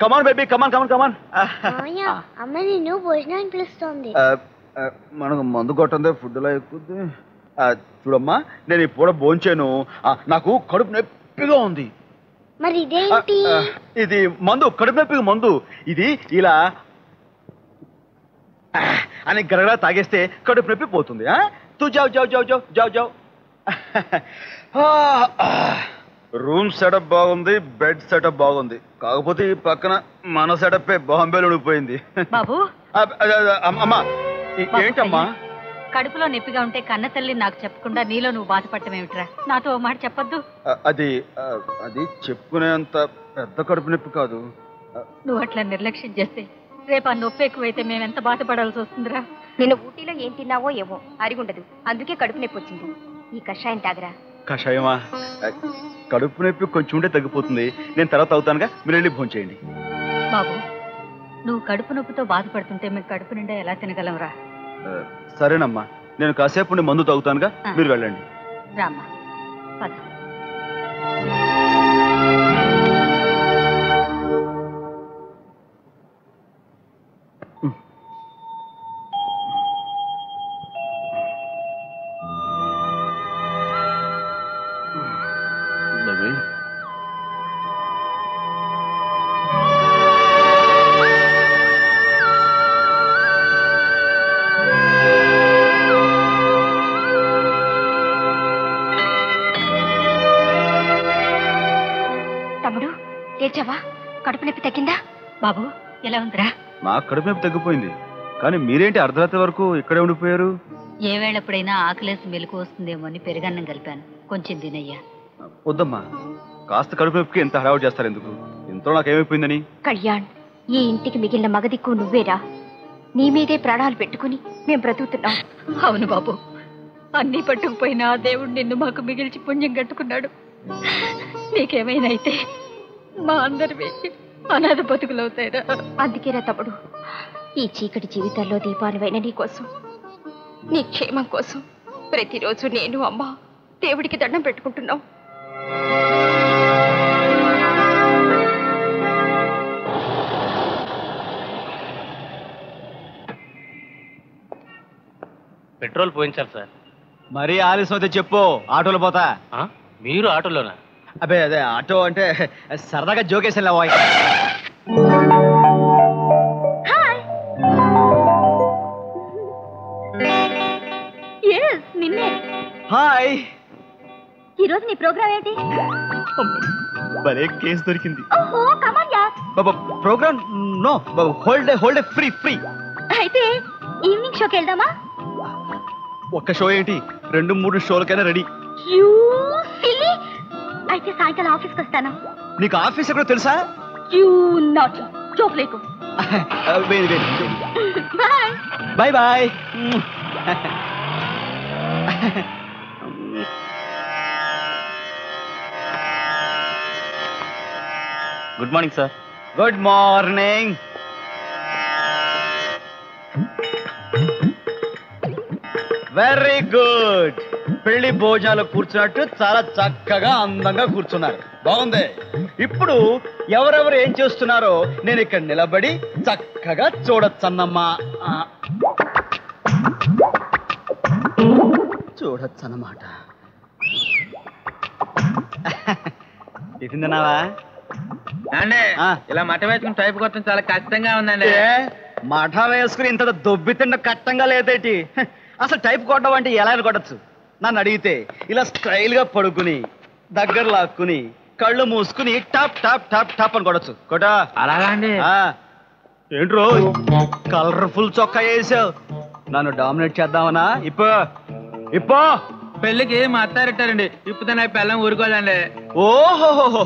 Come on baby come on కమాన్ కమాన్. అమ్మ నిన్ను భోజనానికి పిలుస్తోంది. మనకు మందు కొట్టందే ఫుడ్లో ఎక్కుద్ది. చూడమ్మా నేను ఇప్పుడు భోంచాను, నాకు కడుపు నొప్పిగా ఉంది. మరి ఇదేంటి? ఇది మందు, కడుపు నొప్పిగా మందు. ఇది ఇలా అని గరగరా తాగేస్తే కడుపు నొప్పి పోతుంది. తూ జావ్ జావ్ జావ్ జావ్ జావ్ జావ్. రూమ్ సెటప్ బాగుంది, బెడ్ సెటప్ బాగుంది, కాకపోతే ఈ పక్కన మన సెటప్ బాంబేలో ఉండిపోయింది. బాబు అమ్మా ఏంటమ్మా? కడుపులో నొప్పిగా ఉంటే కన్న తల్లి నాకు చెప్పకుండా నీలో నువ్వు బాధపడటమేమిట్రా? నాతో ఓ మాట చెప్పొద్దు. అది అది చెప్పుకునేంత పెద్ద కడుపు నొప్పి కాదు. నువ్వు అట్లా నిర్లక్ష్యం చేస్తే రేపు ఆ నొప్పి ఎక్కువైతే మేము ఎంత బాధపడాల్సి వస్తుందిరా. నేను ఊటీలో ఏం తిన్నావో ఏమో అరిగుండదు, అందుకే కడుపు నొప్పి వచ్చింది. ఈ కషాయం తాగరా. కషాయమా? కడుపు నొప్పి కొంచెం ఉంటే తగ్గిపోతుంది, నేను తర్వాత అవుతానుగా, మీరు వెళ్ళి భోజనం చేయండి. బాబు నువ్వు కడుపు నొప్పితో బాధపడుతుంటే మేము కడుపు నిండా ఎలా తినగలంరా? సరేనమ్మా, నేను కాసేపు మందు తాగుతానుగా, మీరు వెళ్ళండి. రామ్మా పద. కడుపు నొప్పి తగ్గిందా? బాబు ఎలా ఉందిరా? నాకు కడుపు నొప్పి తగ్గిపోయింది, కానీ మీరేంటి అర్ధరాత్రి వరకు ఇక్కడే ఉండిపోయారు? ఏ వేళప్పుడైనా ఆకలేసి మెలకు వస్తుందేమో అని పెరుగన్నం కలిపాను, కొంచెం తినయ్యా. వద్దమ్మా, కాస్త కడుపు నొప్పికి ఎంత హడావుడి చేస్తారు ఎందుకు? ఇంట్లో నాకేమైపోయిందని? కళ్యాణ్, ఈ ఇంటికి మిగిలిన మగదిక్కు నువ్వేరా. నీ మీదే ప్రాణాలు పెట్టుకుని మేము బ్రతుకుతున్నాం. అవును బాబు, అన్నీ పట్టుకుపోయినా దేవుడు నిన్ను మాకు మిగిల్చి పుణ్యం కట్టుకున్నాడు. నీకేమైనా అయితే మా అందరివి అనాథ బతుకులవుతాయిరా. అందుకేరా తమ్ముడు, ఈ చీకటి జీవితాల్లో దీపానివైన నీ కోసం, నీ క్షేమం కోసం ప్రతిరోజు నేను అమ్మ దేవుడికి దండం పెట్టుకుంటున్నాం. పెట్రోల్ పోయించాలి సార్. మరీ ఆలస్యం అయితే చెప్పు, ఆటోలో పోతా. మీరు ఆటోలోనా? అదే అదే ఆటో అంటే సరదాగా జోకేసా. నిన్నే. హాయ్, ఈరోజు నీ ప్రోగ్రామ్ ఏంటి? భలే కేసు దొరికింది. బాబా program no, whole day free free. అయితే ఈవినింగ్ షోకి వెళ్దామా? ఒక్క షో ఏంటి, 2-3 షోలకైనా రెడీ. అయితే సాయంకాలం ఆఫీస్కి వస్తాను. నీకు ఆఫీస్ ఎక్కడో తెలుసా? చూపలేకు. Bye bye. Good morning sir. Good morning. Very good. పెళ్లి భోజనాలు కూర్చున్నట్టు చాలా చక్కగా అందంగా కూర్చున్నారు, బాగుంది. ఇప్పుడు ఎవరెవరు ఏం చేస్తున్నారో నేను ఇక్కడ నిలబడి చక్కగా చూడొచ్చన్నమ్మా, చూడొచ్చన్నమాట. టిఫిన్ తిన్నావా? అండి ఇలా మఠ వేసుకుని టైపు కొట్టడం చాలా కష్టంగా ఉందండి. మఠ వేసుకుని ఇంత దొబ్బి తిండ కష్టంగా లేదేటి? అసలు టైప్ కొట్టడం అంటే ఎలా కొట్టచ్చు? నన్ను అడిగితే ఇలా స్టైల్ గా పడుకుని దగ్గర లాక్కుని కళ్ళు మూసుకుని టాప్ టాప్ టాప్ టాప్ అని కొట్టచ్చు. కొట్టా అలాగా అండి? ఏంట్రో కలర్ఫుల్ చొక్కా వేసావు, నన్ను డామినేట్ చేద్దామనా? ఇప్పో పెళ్లికి మా అత్తారెట్టారండి, ఇప్పుడు నాకు పెళ్ళం ఊరుకోదండి. ఓహోహోహో,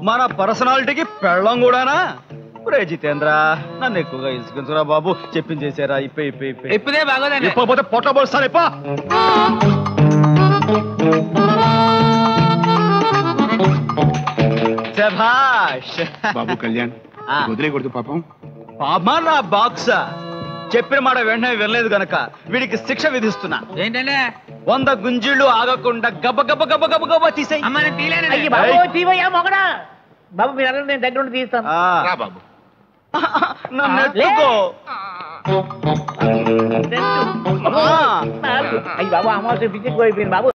మన పర్సనాలిటీకి పెళ్ళం కూడానా? జితేంద్ర, నన్ను ఎక్కువగా ఇసుకుంటురా బాబు, చెప్పింది చేశారా? ఇప్పుడే బాగోదండి. ఇప్పపోతే పొట్ట పోస్తాను. ఇప్ప శభాష్. బాబు కళ్యాణ్, వదిలేకూడదు పాపం. పాపా నా బాక్సా? చెప్పిన మాట వెంటనే వినలేదు గనక వీడికి శిక్ష విధిస్తున్నా. ఏంటంటే 100 గుంజీళ్లు ఆగకుండా గబ గబ గబ గబ గబ తీసేయ్. అమ్మ నేను తీలేనండి. అయ్యి బాబు తీవయ్యా మొగడా బాబు మీరు అన్న నేను దగ్గర ఉండి తీస్తాను. రా బాబు. నన్ను ఎత్తుకో. అయ్యి బాబు అమావాస్య పిచ్చిపోయిపోయింది బాబు.